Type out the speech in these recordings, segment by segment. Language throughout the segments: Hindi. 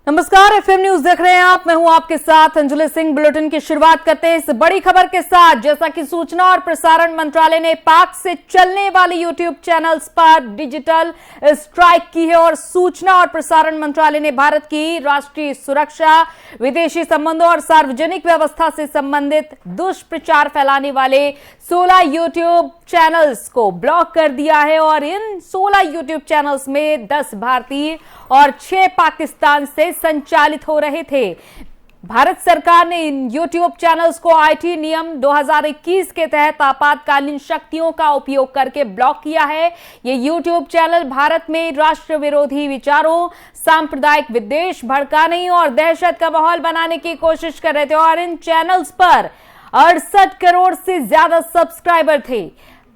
नमस्कार, एफएम न्यूज देख रहे हैं आप। मैं हूं आपके साथ अंजलि सिंह। बुलेटिन की शुरुआत करते हैं इस बड़ी खबर के साथ। जैसा कि सूचना और प्रसारण मंत्रालय ने पाक से चलने वाले यूट्यूब चैनल्स पर डिजिटल स्ट्राइक की है और सूचना और प्रसारण मंत्रालय ने भारत की राष्ट्रीय सुरक्षा, विदेशी संबंधों और सार्वजनिक व्यवस्था से संबंधित दुष्प्रचार फैलाने वाले 16 यूट्यूब चैनल्स को ब्लॉक कर दिया है और इन 16 यूट्यूब चैनल्स में 10 भारतीय और 6 पाकिस्तान से संचालित हो रहे थे। भारत सरकार ने इन यूट्यूब चैनल्स को आईटी नियम 2021 के तहत आपातकालीन शक्तियों का उपयोग करके ब्लॉक किया है। ये यूट्यूब चैनल भारत में राष्ट्र विरोधी विचारों, सांप्रदायिक विद्वेष भड़काने और दहशत का माहौल बनाने की कोशिश कर रहे थे और इन चैनल्स पर 68 करोड़ से ज्यादा सब्सक्राइबर थे।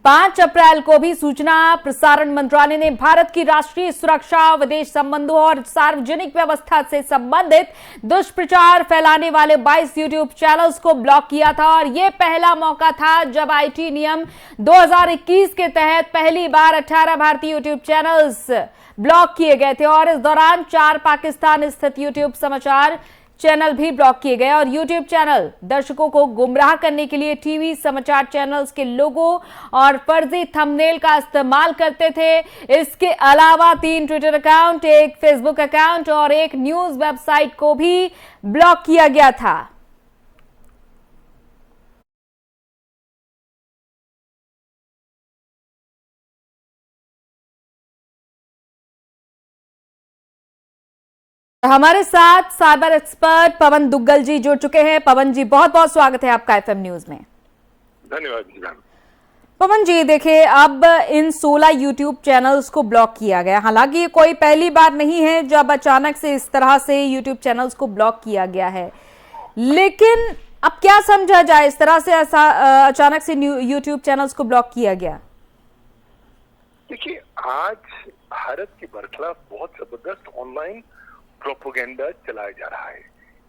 5 अप्रैल को भी सूचना प्रसारण मंत्रालय ने भारत की राष्ट्रीय सुरक्षा, विदेश संबंधों और सार्वजनिक व्यवस्था से संबंधित दुष्प्रचार फैलाने वाले 22 यूट्यूब चैनल्स को ब्लॉक किया था और यह पहला मौका था जब आईटी नियम 2021 के तहत पहली बार 18 भारतीय यूट्यूब चैनल्स ब्लॉक किए गए थे और इस दौरान 4 पाकिस्तान स्थित यूट्यूब समाचार चैनल भी ब्लॉक किए गए और यूट्यूब चैनल दर्शकों को गुमराह करने के लिए टीवी समाचार चैनल्स के लोगो और फर्जी थंबनेल का इस्तेमाल करते थे। इसके अलावा 3 ट्विटर अकाउंट, 1 फेसबुक अकाउंट और 1 न्यूज वेबसाइट को भी ब्लॉक किया गया था। हमारे साथ साइबर एक्सपर्ट पवन दुग्गल जी जुड़ चुके हैं। पवन जी, बहुत बहुत स्वागत है आपका एफएम न्यूज में। धन्यवाद जी। पवन जी, देखिए, अब इन 16 यूट्यूब चैनल्स को ब्लॉक किया गया। हालांकि ये कोई पहली बार नहीं है जब अचानक से इस तरह से यूट्यूब चैनल्स को ब्लॉक किया गया है, लेकिन अब क्या समझा जाए इस तरह से ऐसा अचानक से यूट्यूब चैनल्स को ब्लॉक किया गया? देखिए, आज भारत के बरखलाफ बहुत जबरदस्त ऑनलाइन प्रोपोगेंडा चलाया जा रहा है।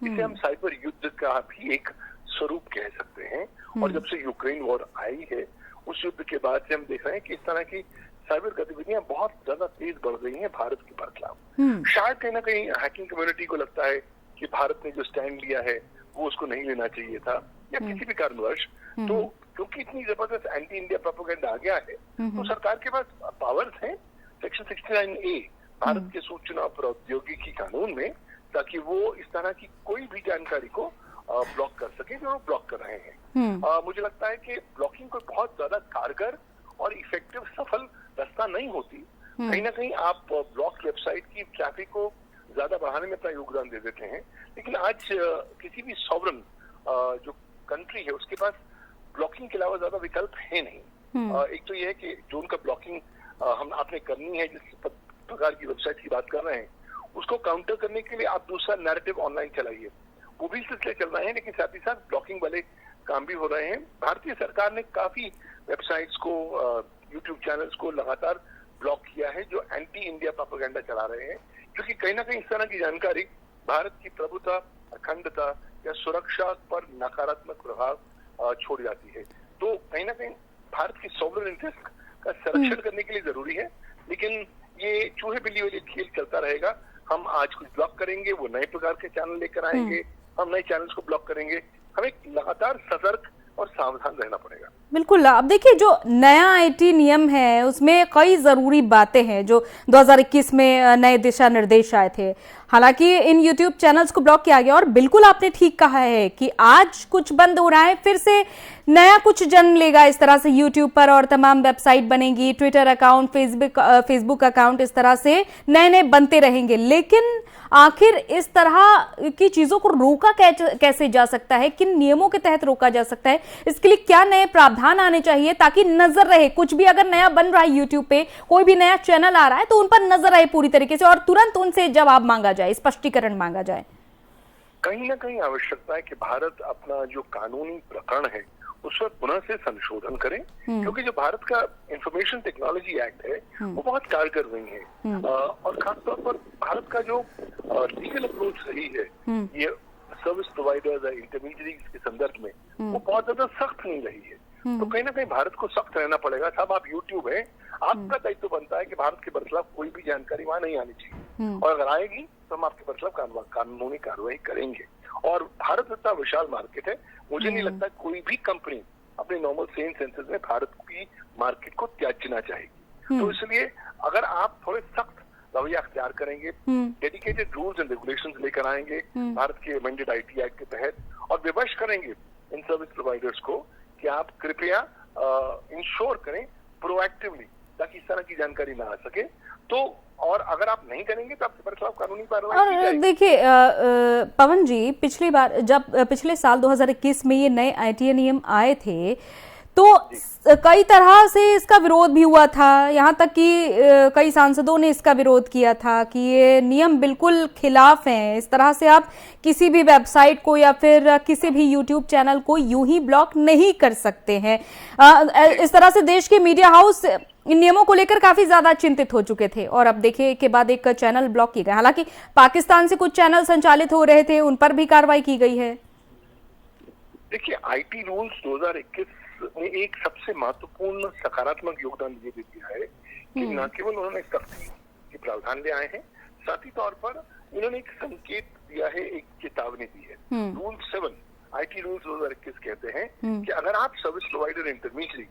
इसे हम साइबर युद्ध का भी एक स्वरूप कह सकते हैं और जब से यूक्रेन वॉर आई है उस युद्ध के बाद से हम देख रहे हैं कि इस तरह की साइबर गतिविधियां बहुत ज्यादा तेज बढ़ रही हैं भारत के बरखलाफ। शायद कहीं ना कहीं हैकिंग कम्युनिटी को लगता है कि भारत ने जो स्टैंड लिया है वो उसको नहीं लेना चाहिए था या किसी भी कारणवश, तो क्योंकि इतनी जबरदस्त एंटी इंडिया प्रोपोगेंडा आ गया है तो सरकार के पास पावर्स हैं सेक्शन 69A भारत के सूचना प्रौद्योगिकी कानून में, ताकि वो इस तरह की कोई भी जानकारी को ब्लॉक कर सके जो ब्लॉक कर रहे हैं। मुझे लगता है कि ब्लॉकिंग कोई बहुत ज्यादा कारगर और इफेक्टिव सफल रास्ता नहीं होती। कहीं ना कहीं आप ब्लॉक वेबसाइट की ट्रैफिक को ज्यादा बढ़ाने में अपना योगदान दे देते हैं, लेकिन आज किसी भी सॉवरन जो कंट्री है उसके पास ब्लॉकिंग के अलावा ज्यादा विकल्प है नहीं। एक तो यह है कि जो उनका ब्लॉकिंग आपने करनी है, जिस प्रकार की वेबसाइट की बात कर रहे हैं, उसको काउंटर करने के लिए आप दूसरा नैरेटिव ऑनलाइन चलाइए। वो भी सिलसिले चल रहे हैं, लेकिन साथ ही साथ ब्लॉकिंग वाले काम भी हो रहे हैं। भारतीय सरकार ने काफी वेबसाइट्स को, यूट्यूब चैनल्स को लगातार ब्लॉक किया है जो एंटी इंडिया प्रोपेगेंडा चला रहे हैं, क्योंकि कहीं ना कहीं इस तरह की जानकारी भारत की प्रभुता, अखंडता या सुरक्षा पर नकारात्मक प्रभाव छोड़ जाती है। तो कहीं ना कहीं भारत की सॉवरेन इंटरेस्ट का संरक्षण करने के लिए जरूरी है, लेकिन ये चूहे बिल्ली वाली खेल चलता रहेगा। हम आज कुछ ब्लॉक करेंगे, वो नए प्रकार के चैनल लेकर आएंगे, हम नए चैनल्स को ब्लॉक करेंगे। हमें लगातार सतर्क और सावधान रहना पड़ेगा। बिल्कुल। अब देखिए, जो नया आईटी नियम है उसमें कई जरूरी बातें हैं जो 2021 में नए दिशा निर्देश आए थे। हालांकि इन यूट्यूब चैनल्स को ब्लॉक किया गया और बिल्कुल आपने ठीक कहा है कि आज कुछ बंद हो रहा है, फिर से नया कुछ जन्म लेगा इस तरह से यूट्यूब पर और तमाम वेबसाइट बनेगी, ट्विटर अकाउंट, फेसबुक अकाउंट इस तरह से नए नए बनते रहेंगे। लेकिन आखिर इस तरह की चीजों को रोका कैसे जा सकता है? किन नियमों के तहत रोका जा सकता है? इसके लिए क्या नए प्रावधान आने चाहिए ताकि नजर रहे? कुछ भी अगर नया बन रहा है यूट्यूब पे, कोई भी नया चैनल आ रहा है तो उन पर नजर रहे पूरी तरीके से और तुरंत उनसे जवाब मांगा जाए, स्पष्टीकरण मांगा जाए। कहीं ना कहीं आवश्यकता है कि भारत अपना जो कानूनी प्रकरण है उस पर पुनः से संशोधन करें, क्योंकि जो भारत का इंफॉर्मेशन टेक्नोलॉजी एक्ट है वो बहुत कारगर नहीं है और खासतौर पर भारत का जो लीगल अप्रोच सही है ये सर्विस प्रोवाइडर्स और इंटरमीडिएरीज के संदर्भ में वो बहुत ज्यादा सख्त नहीं रही है। तो कहीं ना कहीं भारत को सख्त रहना पड़ेगा। साहब, आप यूट्यूब है, आपका दायित्व बनता है कि भारत के बरखलाफ कोई भी जानकारी वहां नहीं आनी चाहिए और अगर आएगी तो हम आपके खिलाफ कानूनी कार्रवाई करेंगे। और भारत इतना विशाल मार्केट है, मुझे नहीं लगता कोई भी कंपनी अपने नॉर्मल सेम सेंसेस में भारत की मार्केट को त्यागना चाहेगी। तो इसलिए अगर आप थोड़े सख्त रवैया अख्तियार करेंगे, डेडिकेटेड रूल्स एंड रेगुलेशंस लेकर आएंगे भारत के अमेंडेड आईटी एक्ट के तहत और विवश करेंगे इन सर्विस प्रोवाइडर्स को कि आप कृपया इंश्योर करें प्रोएक्टिवली ताकि इस तरह की जानकारी ना आ सके, तो और अगर आप नहीं करेंगे तो आपके खिलाफ कानूनी कार्रवाई की जाएगी। और देखिए पवन जी, पिछली बार जब पिछले साल 2021 में ये नए आईटी नियम आए थे तो कई तरह से इसका विरोध भी हुआ था, यहाँ तक कि कई सांसदों ने इसका विरोध किया था कि ये नियम बिल्कुल खिलाफ हैं। इस तरह से आप किसी भी वेबसाइट को या फिर किसी भी यूट्यूब चैनल को यूं ही ब्लॉक नहीं कर सकते हैं। इस तरह से देश के मीडिया हाउस इन नियमों को लेकर काफी ज्यादा चिंतित हो चुके थे और अब देखिए के बाद एक चैनल ब्लॉक किया गया। हालांकि पाकिस्तान से कुछ चैनल संचालित हो रहे थे, उन पर भी कार्रवाई की गई है। देखिए, आईटी रूल्स 2021 में एक सबसे महत्वपूर्ण सकारात्मक योगदान ये भी दिया है कि न केवल उन्होंने सख्ती के प्रावधान ले आए हैं, साथ ही तौर पर इन्होंने एक संकेत दिया है, एक चेतावनी दी है। रूल 7 आईटी रूल्स 2021 कहते हैं कि अगर आप सर्विस प्रोवाइडर इंटरमीडियरी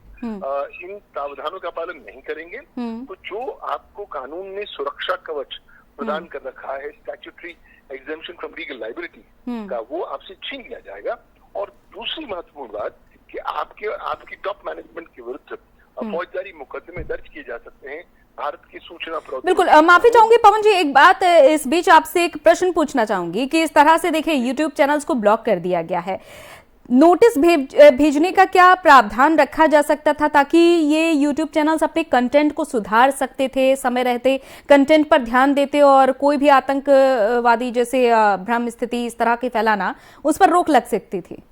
इन प्रावधानों का पालन नहीं करेंगे तो जो आपको कानून ने सुरक्षा कवच प्रदान कर रखा है, statutory exemption from legal liability का, वो आपसे छीन लिया जाएगा। और दूसरी महत्वपूर्ण बात कि आपकी टॉप मैनेजमेंट के विरुद्ध फौजदारी मुकदमे दर्ज किए जा सकते हैं भारत की सूचना प्रौद्योगिकी। बिल्कुल, माफी चाहूंगी पवन जी, एक बात इस बीच आपसे एक प्रश्न पूछना चाहूंगी कि इस तरह से देखिए यूट्यूब चैनल्स को ब्लॉक कर दिया गया है, नोटिस भेजने का क्या प्रावधान रखा जा सकता था ताकि ये यूट्यूब चैनल्स अपने कंटेंट को सुधार सकते थे, समय रहते कंटेंट पर ध्यान देते और कोई भी आतंकवादी जैसे भ्रम स्थिति इस तरह के फैलाना, उस पर रोक लग सकती थी?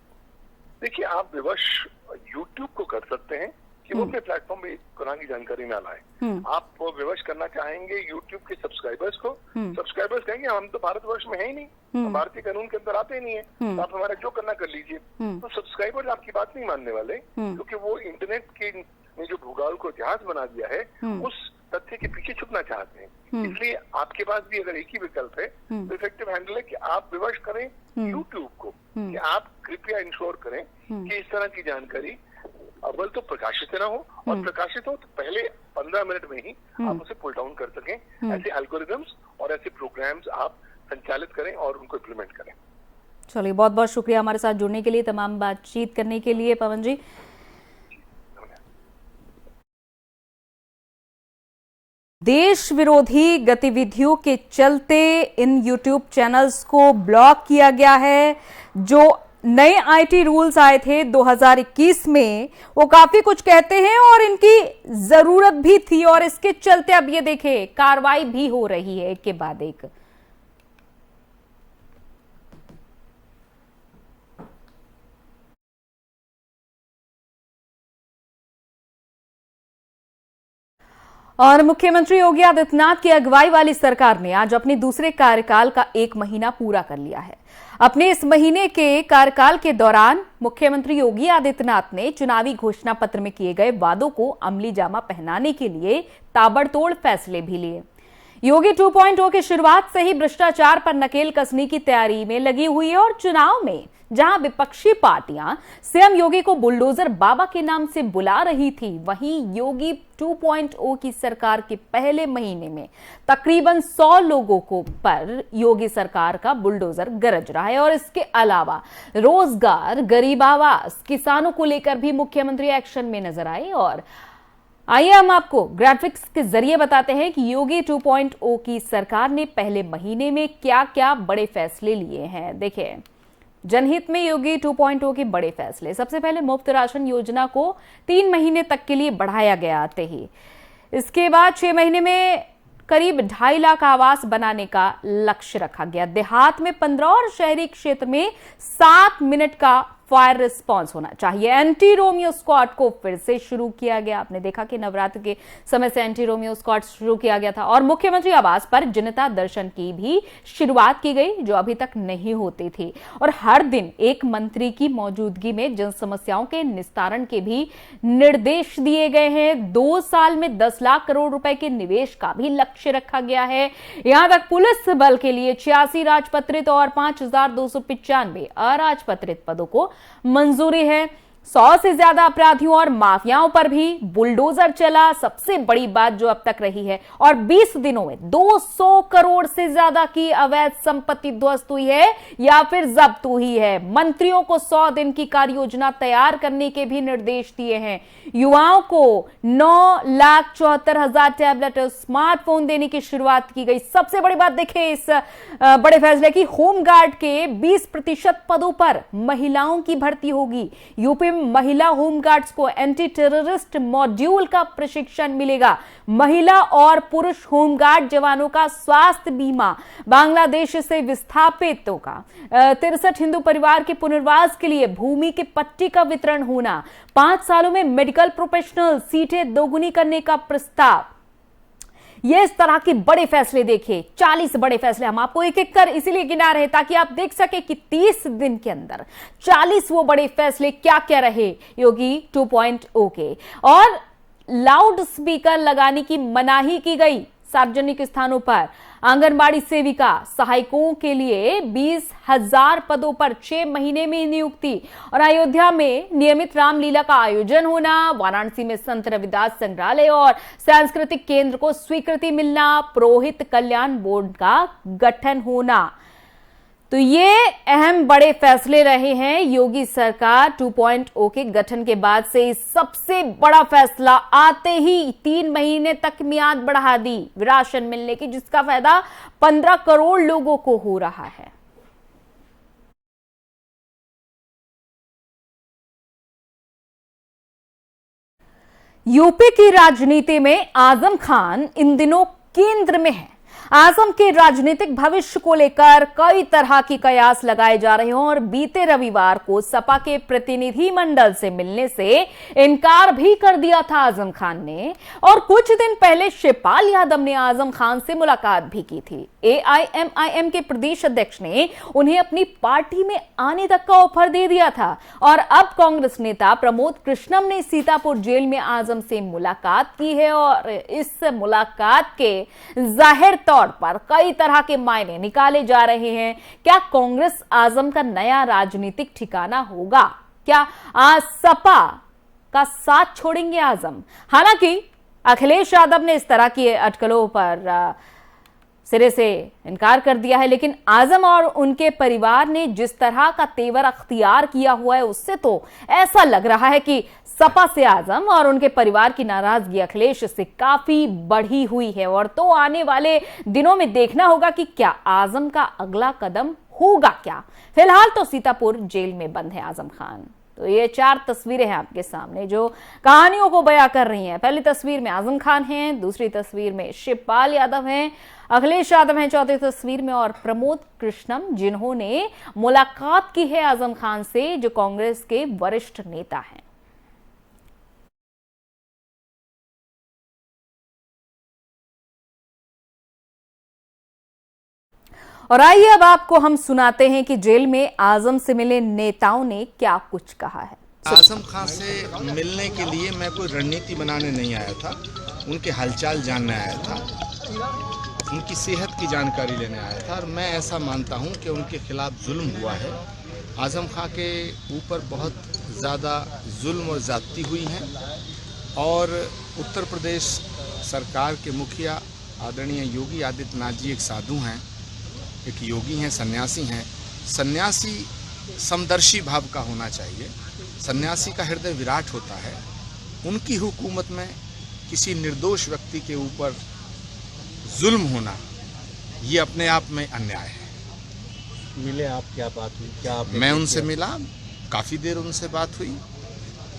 देखिए, आप विवश यूट्यूब को कर सकते हैं कि वो अपने प्लेटफॉर्म में कुरान की जानकारी ना लाए। आप विवश करना चाहेंगे यूट्यूब के सब्सक्राइबर्स को, सब्सक्राइबर्स कहेंगे हम तो भारतवर्ष में है ही नहीं, हम भारतीय कानून के अंदर आते ही नहीं है, तो आप हमारा जो करना कर लीजिए। तो सब्सक्राइबर्स आपकी बात नहीं मानने वाले, क्योंकि वो इंटरनेट के ने जो भूगोल को इतिहास बना दिया है उस तथ्य के पीछे छुपना चाहते हैं। इसलिए आपके पास भी अगर एक ही विकल्प है तो इफेक्टिव हैंडल है कि आप विवश करें यूट्यूब को कि आप कृपया इंश्योर करें कि इस तरह की जानकारी अव्वल तो प्रकाशित ना हो और प्रकाशित हो तो पहले 15 मिनट में ही आप उसे पुल डाउन कर सकें। ऐसे एल्गोरिदम्स और ऐसे प्रोग्राम्स आप संचालित करें और उनको इम्प्लीमेंट करें। चलिए, बहुत बहुत शुक्रिया हमारे साथ जुड़ने के लिए, तमाम बातचीत करने के लिए पवन जी। देश विरोधी गतिविधियों के चलते इन यूट्यूब चैनल्स को ब्लॉक किया गया है। जो नए आईटी रूल्स आए थे 2021 में, वो काफी कुछ कहते हैं और इनकी जरूरत भी थी और इसके चलते अब ये देखें कार्रवाई भी हो रही है एक के बाद एक। और मुख्यमंत्री योगी आदित्यनाथ की अगुवाई वाली सरकार ने आज अपने दूसरे कार्यकाल का 1 महीना पूरा कर लिया है। अपने इस महीने के कार्यकाल के दौरान मुख्यमंत्री योगी आदित्यनाथ ने चुनावी घोषणा पत्र में किए गए वादों को अमली जामा पहनाने के लिए ताबड़तोड़ फैसले भी लिए। योगी 2.0 की शुरुआत से ही भ्रष्टाचार पर नकेल कसने की तैयारी में लगी हुई है और चुनाव में जहां विपक्षी पार्टियां सीएम योगी को बुलडोजर बाबा के नाम से बुला रही थी, वहीं योगी 2.0 की सरकार के पहले महीने में तकरीबन 100 लोगों को पर योगी सरकार का बुलडोजर गरज रहा है। और इसके अलावा रोजगार, गरीब आवास, किसानों को लेकर भी मुख्यमंत्री एक्शन में नजर आए। और आइए हम आपको ग्राफिक्स के जरिए बताते हैं कि योगी 2.0 की सरकार ने पहले महीने में क्या क्या बड़े फैसले लिए हैं। देखिए, जनहित में योगी 2.0 के बड़े फैसले। सबसे पहले मुफ्त राशन योजना को 3 महीने तक के लिए बढ़ाया गया आते ही। इसके बाद 6 महीने में करीब 2.5 लाख आवास बनाने का लक्ष्य रखा गया। देहात में 15 और शहरी क्षेत्र में 7 मिनट का फायर रिस्पांस होना चाहिए। एंटी रोमियो स्क्वाड को फिर से शुरू किया गया। आपने देखा कि नवरात्र के समय से एंटी रोमियो स्क्वाड शुरू किया गया था और मुख्यमंत्री आवास पर जनता दर्शन की भी शुरुआत की गई, जो अभी तक नहीं होती थी। और हर दिन एक मंत्री की मौजूदगी में जन समस्याओं के निस्तारण के भी निर्देश दिए गए हैं। 2 साल में 10 लाख करोड़ रुपए के निवेश का भी लक्ष्य रखा गया है। यहां तक पुलिस बल के लिए 86 राजपत्रित और 5295 अराजपत्रित पदों को मंजूरी है। 100 से ज्यादा अपराधियों और माफियाओं पर भी बुलडोजर चला, सबसे बड़ी बात जो अब तक रही है। और 20 दिनों में 200 करोड़ से ज्यादा की अवैध संपत्ति ध्वस्त हुई है या फिर जब्त हुई है। मंत्रियों को 100 दिन की कार्य योजना तैयार करने के भी निर्देश दिए हैं। युवाओं को 9,74,000 टैबलेट और स्मार्टफोन देने की शुरुआत की गई। सबसे बड़ी बात देखिए इस बड़े फैसले की, होमगार्ड के 20% पदों पर महिलाओं की भर्ती होगी। यूपी महिला होमगार्ड्स को एंटी टेररिस्ट मॉड्यूल का प्रशिक्षण मिलेगा। महिला और पुरुष होमगार्ड जवानों का स्वास्थ्य बीमा बांग्लादेश से विस्थापितों का। 63 हिंदू परिवार के पुनर्वास के लिए भूमि के पट्टी का वितरण होना। 5 सालों में मेडिकल प्रोफेशनल सीटें दोगुनी करने का प्रस्ताव। ये इस तरह के बड़े फैसले देखिए, 40 बड़े फैसले हम आपको एक एक कर इसीलिए गिना रहे ताकि आप देख सके कि 30 दिन के अंदर 40 वो बड़े फैसले क्या क्या रहे योगी 2.0 के। और लाउड स्पीकर लगाने की मनाही की गई सार्वजनिक स्थानों पर। आंगनबाड़ी सेविका सहायकों के लिए 20,000 पदों पर 6 महीने में नियुक्ति। और अयोध्या में नियमित रामलीला का आयोजन होना। वाराणसी में संत रविदास संग्रहालय और सांस्कृतिक केंद्र को स्वीकृति मिलना। पुरोहित कल्याण बोर्ड का गठन होना। तो ये अहम बड़े फैसले रहे हैं योगी सरकार 2.0 के गठन के बाद से। सबसे बड़ा फैसला आते ही 3 महीने तक मियाद बढ़ा दी राशन मिलने की, जिसका फायदा 15 करोड़ लोगों को हो रहा है। यूपी की राजनीति में आजम खान इन दिनों केंद्र में है। आजम के राजनीतिक भविष्य को लेकर कई तरह की कयास लगाए जा रहे हैं और बीते रविवार को सपा के प्रतिनिधि मंडल से मिलने से इनकार भी कर दिया था आजम खान ने। और कुछ दिन पहले शिवपाल यादव ने आजम खान से मुलाकात भी की थी। AIMIM के प्रदेश अध्यक्ष ने उन्हें अपनी पार्टी में आने तक का ऑफर दे दिया था। और अब कांग्रेस नेता प्रमोद कृष्णम ने सीतापुर जेल में आजम से मुलाकात की है और इस मुलाकात के जाहिर तौर पर कई तरह के मायने निकाले जा रहे हैं। क्या कांग्रेस आजम का नया राजनीतिक ठिकाना होगा? क्या आज सपा का साथ छोड़ेंगे आजम? हालांकि अखिलेश यादव ने इस तरह की अटकलों पर सिरे से इनकार कर दिया है, लेकिन आजम और उनके परिवार ने जिस तरह का तेवर अख्तियार किया हुआ है उससे तो ऐसा लग रहा है कि सपा से आजम और उनके परिवार की नाराजगी अखिलेश से काफी बढ़ी हुई है। और तो आने वाले दिनों में देखना होगा कि क्या आजम का अगला कदम होगा क्या। फिलहाल तो सीतापुर जेल में बंद है आजम खान। तो ये 4 तस्वीरें हैं आपके सामने जो कहानियों को बयां कर रही हैं। पहली तस्वीर में आजम खान हैं, दूसरी तस्वीर में शिवपाल यादव हैं, अखिलेश यादव हैं चौथी तस्वीर में, और प्रमोद कृष्णम जिन्होंने मुलाकात की है आजम खान से, जो कांग्रेस के वरिष्ठ नेता हैं। और आइए अब आपको हम सुनाते हैं कि जेल में आजम से मिले नेताओं ने क्या कुछ कहा है। आजम खान से मिलने के लिए मैं कोई रणनीति बनाने नहीं आया था, उनके हालचाल जानने आया था, उनकी सेहत की जानकारी लेने आया था। और मैं ऐसा मानता हूं कि उनके खिलाफ जुल्म हुआ है। आजम खान के ऊपर बहुत ज़्यादा जुल्म और ज़्यादती हुई हैं। और उत्तर प्रदेश सरकार के मुखिया आदरणीय योगी आदित्यनाथ जी एक साधु हैं, एक योगी हैं, सन्यासी हैं। सन्यासी समदर्शी भाव का होना चाहिए। सन्यासी का हृदय विराट होता है। उनकी हुकूमत में किसी निर्दोष व्यक्ति के ऊपर जुल्म होना ये अपने आप में अन्याय है। मिले आप, क्या बात हुई? क्या आप? मैं उनसे मिला, काफ़ी देर उनसे बात हुई।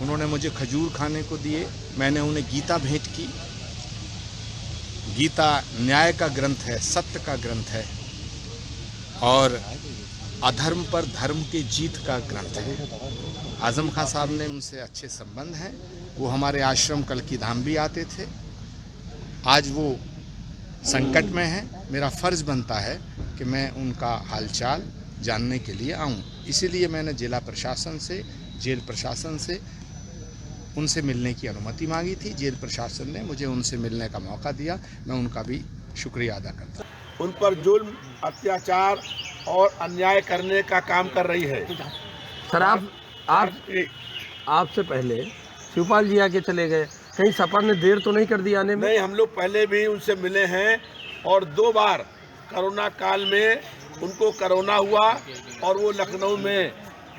उन्होंने मुझे खजूर खाने को दिए, मैंने उन्हें गीता भेंट की। गीता न्याय का ग्रंथ है, सत्य का ग्रंथ है। और अधर्म पर धर्म की जीत का ग्रंथ है। आजम खान साहब ने उनसे अच्छे संबंध हैं। वो हमारे आश्रम कल्की धाम भी आते थे। आज वो संकट में है। मेरा फर्ज बनता है कि मैं उनका हालचाल जानने के लिए आऊं। इसीलिए मैंने जिला प्रशासन से, जेल प्रशासन से उनसे मिलने की अनुमति मांगी थी। जेल प्रशासन ने मुझे उनसे मिलने का मौका दिया। मैं उनका भी शुक्रिया अदा करता हूं। उन पर जुल्म, अत्याचार और अन्याय करने का काम कर रही है। सर आपसे पहले शिवपाल जी आके चले गए, कहीं सपा ने देर तो नहीं कर दी आने में? नहीं, हम लोग पहले भी उनसे मिले हैं और 2 बार कोरोना काल में उनको कोरोना हुआ और वो लखनऊ में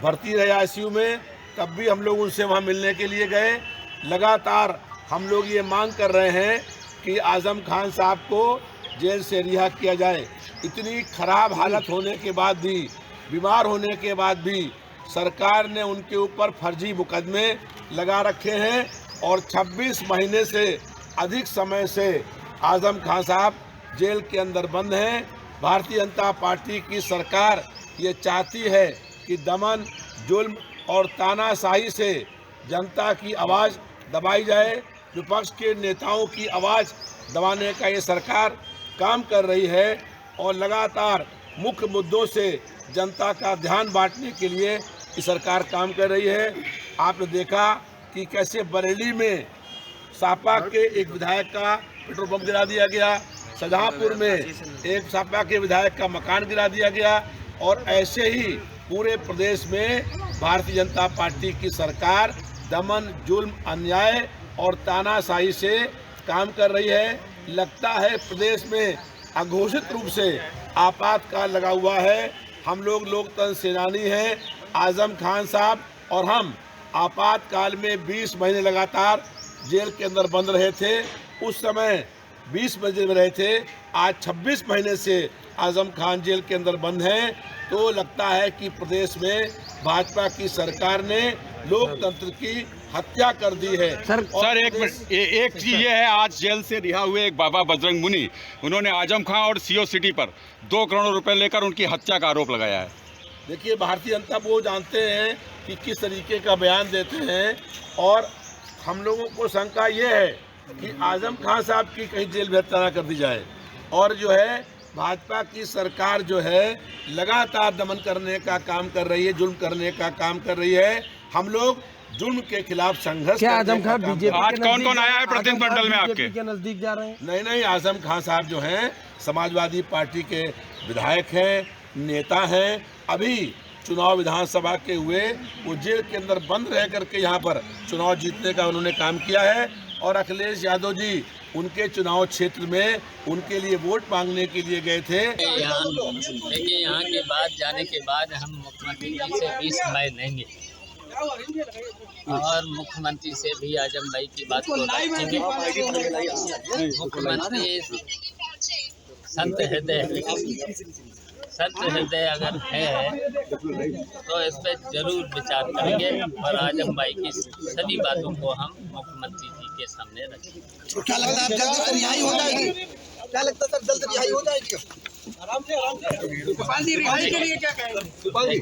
भर्ती रहे आईसीयू में, तब भी हम लोग उनसे वहाँ मिलने के लिए गए। लगातार हम लोग ये मांग कर रहे हैं कि आजम खान साहब को जेल से रिहा किया जाए। इतनी खराब हालत होने के बाद भी, बीमार होने के बाद भी सरकार ने उनके ऊपर फर्जी मुकदमे लगा रखे हैं और 26 महीने से अधिक समय से आजम खान साहब जेल के अंदर बंद हैं। भारतीय जनता पार्टी की सरकार ये चाहती है कि दमन, जुल्म और तानाशाही से जनता की आवाज़ दबाई जाए। विपक्ष के नेताओं की आवाज़ दबाने का ये सरकार काम कर रही है और लगातार मुख्य मुद्दों से जनता का ध्यान बांटने के लिए ये सरकार काम कर रही है। आपने देखा कि कैसे बरेली में सापा के एक विधायक का पेट्रोल पंप गिरा दिया गया, शाहजहांपुर में एक सापा के विधायक का मकान गिरा दिया गया और ऐसे ही पूरे प्रदेश में भारतीय जनता पार्टी की सरकार दमन, जुल्म, अन्याय और तानाशाही से काम कर रही है। लगता है प्रदेश में अघोषित रूप से आपातकाल लगा हुआ है। हम लोग लोकतंत्र सेनानी हैं। आजम खान साहब और हम आपातकाल में 20 महीने लगातार जेल के अंदर बंद रहे थे। उस समय 20 महीने में रहे थे। आज 26 महीने से आजम खान जेल के अंदर बंद हैं। तो लगता है कि प्रदेश में भाजपा की सरकार ने लोकतंत्र की हत्या कर दी है। सर एक चीज ये है, आज जेल से रिहा हुए एक बाबा बजरंग मुनि, उन्होंने आजम खान और सीओ सिटी पर 2 करोड़ रुपए लेकर उनकी हत्या का आरोप लगाया है। देखिए, भारतीय जनता वो जानते हैं कि किस तरीके का बयान देते हैं और हम लोगों को शंका ये है कि आजम खान साहब की कहीं जेल में हत्या न कर दी जाए। और जो है भाजपा की सरकार जो है लगातार दमन करने का काम कर रही है, जुल्म करने का काम कर रही है। हम लोग जुल्म के खिलाफ संघर्ष। क्या आजम खान बीजेपी आज कौन आया है प्रतिनिधिमंडल में आपके? के नजदीक जा रहे हैं? नहीं, आजम खान साहब जो हैं समाजवादी पार्टी के विधायक हैं, नेता हैं। अभी चुनाव विधानसभा के हुए, वो जेल के अंदर बंद रह करके यहाँ पर चुनाव जीतने का उन्होंने काम किया है। और अखिलेश यादव जी उनके चुनाव क्षेत्र में उनके लिए वोट मांगने के लिए गए थे। देखिए, यहाँ के बाद जाने के बाद हम मुख्यमंत्री जी से 20 मई लेंगे और मुख्यमंत्री से भी आजम भाई की बात को रखेंगे। मुख्यमंत्री संत हृदय अगर है तो इस पर जरूर विचार करेंगे और आजम भाई की सभी बातों को हम मुख्यमंत्री जी के सामने रखेंगे। क्या लगता है जल्द रिहाई हो जाएगी? क्या लगता है सर, जल्द रिहाई हो जाएगी? आराम से रिहाई के लिए क्या कहेंगे?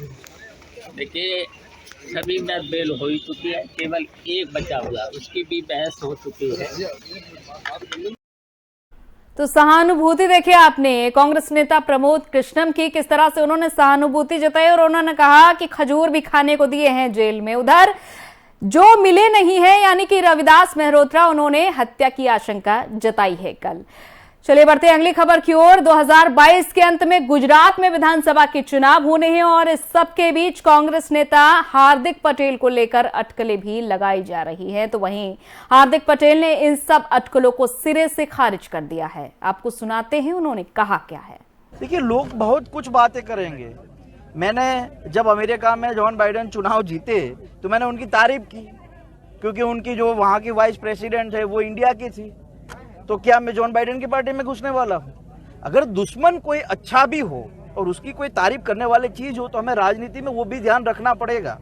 देखिए, सभी में बेल हो ही चुकी है, केवल एक बचा हुआ, उसकी भी बहस हो चुकी है। तो सहानुभूति देखिए आपने कांग्रेस नेता प्रमोद कृष्णम की, किस तरह से उन्होंने सहानुभूति जताई और उन्होंने कहा कि खजूर भी खाने को दिए हैं जेल में। उधर जो मिले नहीं है यानी कि रविदास मेहरोत्रा, उन्होंने हत्या की आशंका जताई है कल। चलिए बढ़ते हैं अगली खबर की ओर। 2022 के अंत में गुजरात में विधानसभा के चुनाव होने हैं और इस सब के बीच कांग्रेस नेता हार्दिक पटेल को लेकर अटकलें भी लगाई जा रही है। तो वहीं हार्दिक पटेल ने इन सब अटकलों को सिरे से खारिज कर दिया है। आपको सुनाते हैं उन्होंने कहा क्या है। देखिए, लोग बहुत कुछ बातें करेंगे। मैंने जब अमेरिका में जॉन बाइडेन चुनाव जीते तो मैंने उनकी तारीफ की, क्योंकि उनकी जो वहाँ की वाइस प्रेसिडेंट है वो इंडिया की थी। तो क्या मैं जॉन बाइडेन की पार्टी में घुसने वाला हूँ? अगर दुश्मन कोई अच्छा भी हो और उसकी कोई तारीफ करने वाली चीज हो तो हमें राजनीति में वो भी ध्यान रखना पड़ेगा।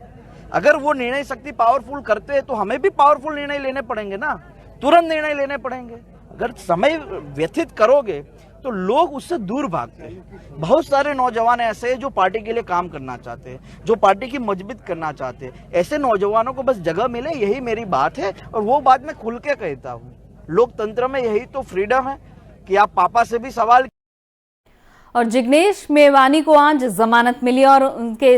अगर वो निर्णय शक्ति पावरफुल करते हैं तो हमें भी पावरफुल निर्णय लेने पड़ेंगे ना, तुरंत निर्णय लेने पड़ेंगे। अगर समय व्यतीत करोगे तो लोग उससे दूर भागते हैं। बहुत सारे नौजवान ऐसे हैं जो पार्टी के लिए काम करना चाहते हैं, जो पार्टी की मजबूत करना चाहते हैं। ऐसे नौजवानों को बस जगह मिले, यही मेरी बात है और वो बात मैं खुल के कहता हूँ। लोकतंत्र में यही तो फ्रीडम है कि आप पापा से भी सवाल। और जिग्नेश मेवानी को आज जमानत मिली और उसके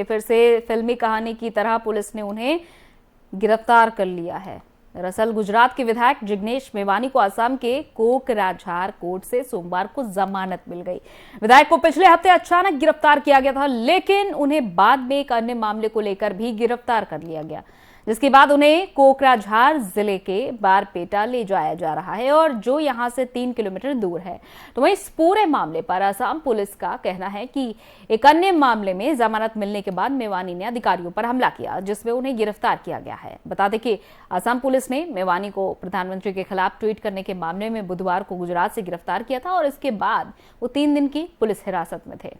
फिर से फिल्मी कहानी की तरह पुलिस ने उन्हें गिरफ्तार कर लिया है। दरअसल गुजरात के विधायक जिग्नेश मेवानी को असम के कोकराझार कोर्ट से सोमवार को जमानत मिल गई। विधायक को पिछले हफ्ते अचानक गिरफ्तार किया गया था, लेकिन उन्हें बाद में एक अन्य मामले को लेकर भी गिरफ्तार कर लिया गया, जिसके बाद उन्हें कोकराझार जिले के बारपेटा ले जाया जा रहा है और जो यहां से 3 किलोमीटर दूर है। तो वहीं इस पूरे मामले पर असम पुलिस का कहना है कि एक अन्य मामले में जमानत मिलने के बाद मेवानी ने अधिकारियों पर हमला किया, जिसमें उन्हें गिरफ्तार किया गया है। बता दें कि असम पुलिस ने मेवानी को प्रधानमंत्री के खिलाफ ट्वीट करने के मामले में बुधवार को गुजरात से गिरफ्तार किया था और इसके बाद वो 3 दिन की पुलिस हिरासत में थे।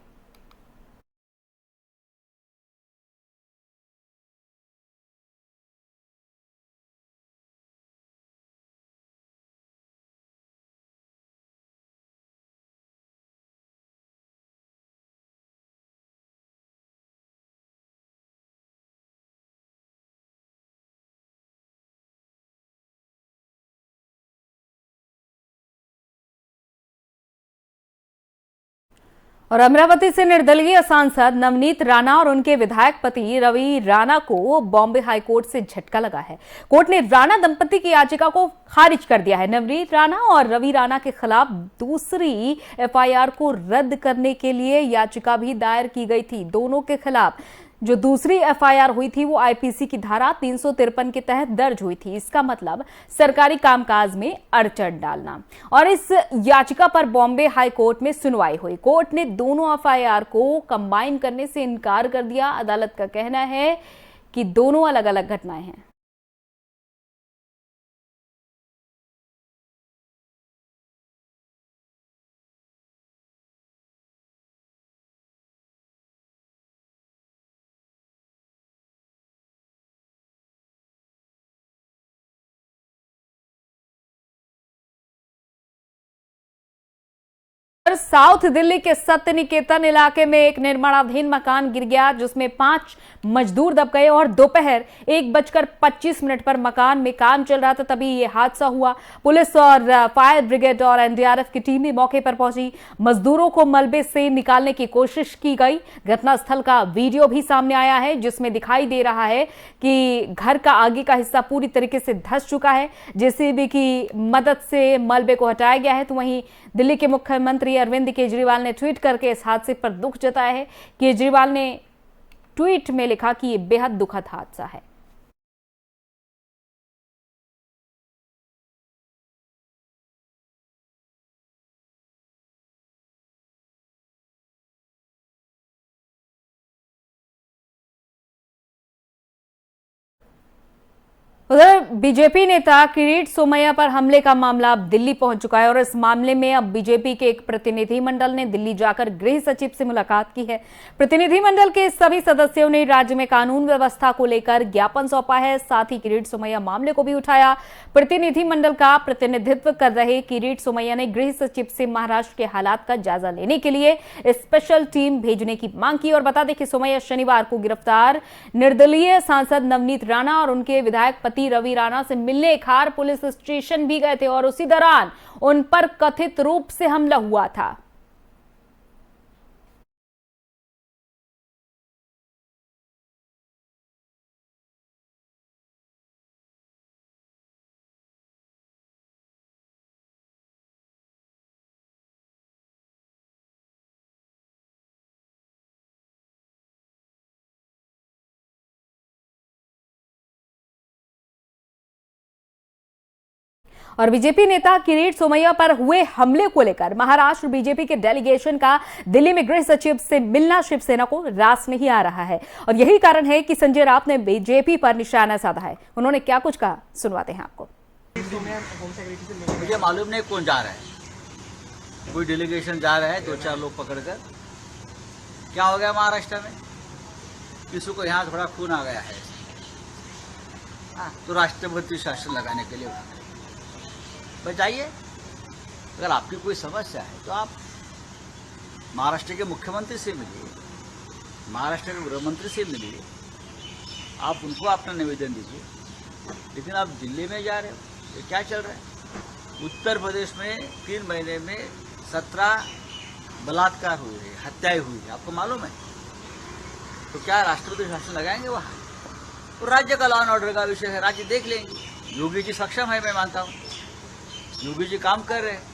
और अमरावती से निर्दलीय सांसद नवनीत राणा और उनके विधायक पति रवि राणा को बॉम्बे हाईकोर्ट से झटका लगा है। कोर्ट ने राणा दंपति की याचिका को खारिज कर दिया है। नवनीत राणा और रवि राणा के खिलाफ दूसरी एफआईआर को रद्द करने के लिए याचिका भी दायर की गई थी। दोनों के खिलाफ जो दूसरी एफआईआर हुई थी वो आईपीसी की धारा 353 के तहत दर्ज हुई थी। इसका मतलब सरकारी कामकाज में अड़चन डालना। और इस याचिका पर बॉम्बे हाई कोर्ट में सुनवाई हुई। कोर्ट ने दोनों एफआईआर को कंबाइन करने से इनकार कर दिया। अदालत का कहना है कि दोनों अलग अलग घटनाएं हैं। साउथ दिल्ली के सत्य निकेतन इलाके में एक निर्माणाधीन मकान गिर गया, जिसमें 5 मजदूर दब गए और दोपहर 1:25 पर मकान में काम चल रहा था, तभी यह हादसा हुआ। पुलिस और फायर ब्रिगेड और एनडीआरएफ की टीमें मौके पर पहुंची। मजदूरों को मलबे से निकालने की कोशिश की गई। घटनास्थल का वीडियो भी सामने आया है, जिसमें दिखाई दे रहा है कि घर का आगे का हिस्सा पूरी तरीके से धंस चुका है। जेसीबी की मदद से मलबे को हटाया गया है। तो वहीं दिल्ली के मुख्यमंत्री अरविंद केजरीवाल ने ट्वीट करके इस हादसे पर दुख जताया है। केजरीवाल ने ट्वीट में लिखा कि यह बेहद दुखद हादसा है। उधर बीजेपी नेता किरीट सोमैया पर हमले का मामला अब दिल्ली पहुंच चुका है और इस मामले में अब बीजेपी के एक प्रतिनिधिमंडल ने दिल्ली जाकर गृह सचिव से मुलाकात की है। प्रतिनिधिमंडल के सभी सदस्यों ने राज्य में कानून व्यवस्था को लेकर ज्ञापन सौंपा है। साथ ही किरीट सोमैया मामले को भी उठाया। प्रतिनिधिमंडल का प्रतिनिधित्व कर रहे किरीट सोमैया ने गृह सचिव से महाराष्ट्र के हालात का जायजा लेने के लिए स्पेशल टीम भेजने की मांग की। और बता दें कि सोमैया शनिवार को गिरफ्तार निर्दलीय सांसद नवनीत राणा और उनके विधायक रवि राणा से मिलने खार पुलिस स्टेशन भी गए थे और उसी दौरान उन पर कथित रूप से हमला हुआ था। और बीजेपी नेता किरीट सोमैया पर हुए हमले को लेकर महाराष्ट्र बीजेपी के डेलीगेशन का दिल्ली में गृह सचिव से मिलना शिवसेना को रास नहीं आ रहा है और यही कारण है कि संजय राउत ने बीजेपी पर निशाना साधा है। उन्होंने क्या कुछ कहा, सुनवाते हैं आपको। मुझे मालूम नहीं कौन जा रहा है, कोई डेलीगेशन जा रहा है, 2-4 लोग पकड़कर। क्या हो गया महाराष्ट्र में, किसी को यहाँ थोड़ा खून आ गया है तो राष्ट्रपति शासन लगाने के लिए बताइए, अगर आपकी कोई समस्या है तो आप महाराष्ट्र के मुख्यमंत्री से मिलिए, महाराष्ट्र के गृह मंत्री से मिलिए, आप उनको अपना निवेदन दीजिए। लेकिन आप दिल्ली में जा रहे हो, ये क्या चल रहा है? उत्तर प्रदेश में 3 महीने में 17 बलात्कार हुए हैं, हत्याएं हुई है, आपको मालूम है? तो क्या राष्ट्रपति शासन लगाएंगे वहाँ? तो राज्य का लॉ एंड ऑर्डर का विषय है, राज्य देख लेंगे। योगी जी सक्षम है, मैं मानता हूँ, योगी जी काम कर रहे हैं।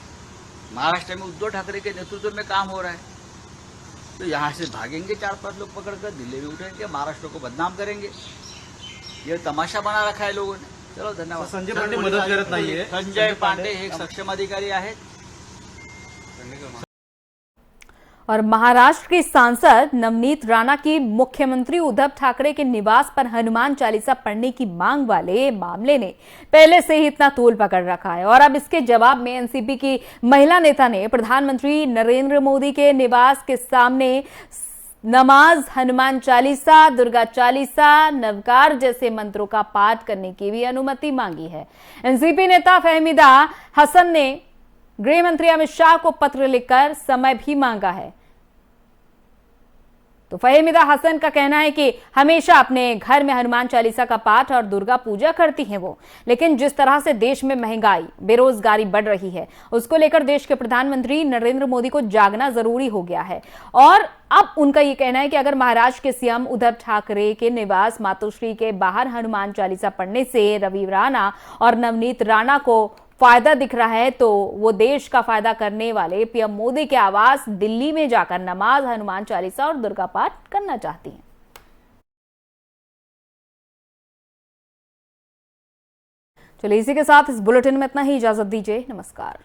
महाराष्ट्र में उद्धव ठाकरे के नेतृत्व में काम हो रहा है। तो यहाँ से भागेंगे 4-5 लोग पकड़कर, दिल्ली में उठेंगे, महाराष्ट्र को बदनाम करेंगे। ये तमाशा बना रखा है लोगों ने। चलो धन्यवाद। संजय पांडे मदत करत नाहीये। संजय पांडे एक सक्षम अधिकारी आहेत। और महाराष्ट्र के सांसद नवनीत राणा की मुख्यमंत्री उद्धव ठाकरे के निवास पर हनुमान चालीसा पढ़ने की मांग वाले मामले ने पहले से ही इतना तूल पकड़ रखा है और अब इसके जवाब में एनसीपी की महिला नेता ने प्रधानमंत्री नरेंद्र मोदी के निवास के सामने नमाज, हनुमान चालीसा, दुर्गा चालीसा, नवकार जैसे मंत्रों का पाठ करने की भी अनुमति मांगी है। एनसीपी नेता फहमीदा हसन ने गृह मंत्री अमित शाह को पत्र लिखकर समय भी मांगा है। तो फहमीदा हसन का कहना है कि हमेशा अपने घर में हनुमान चालीसा का पाठ और दुर्गा पूजा करती हैं वो, लेकिन जिस तरह से देश में महंगाई, बेरोजगारी बढ़ रही है, उसको लेकर देश के प्रधानमंत्री नरेंद्र मोदी को जागना जरूरी हो गया है। और अब उनका ये कहना है कि अगर महाराष्ट्र के सीएम उद्धव ठाकरे के निवास मातोश्री के बाहर हनुमान चालीसा पढ़ने से रवि राणा और नवनीत राणा को फायदा दिख रहा है, तो वो देश का फायदा करने वाले पीएम मोदी के आवास दिल्ली में जाकर नमाज, हनुमान चालीसा और दुर्गा पाठ करना चाहती हैं। चलिए इसी के साथ इस बुलेटिन में इतना ही, इजाजत दीजिए, नमस्कार।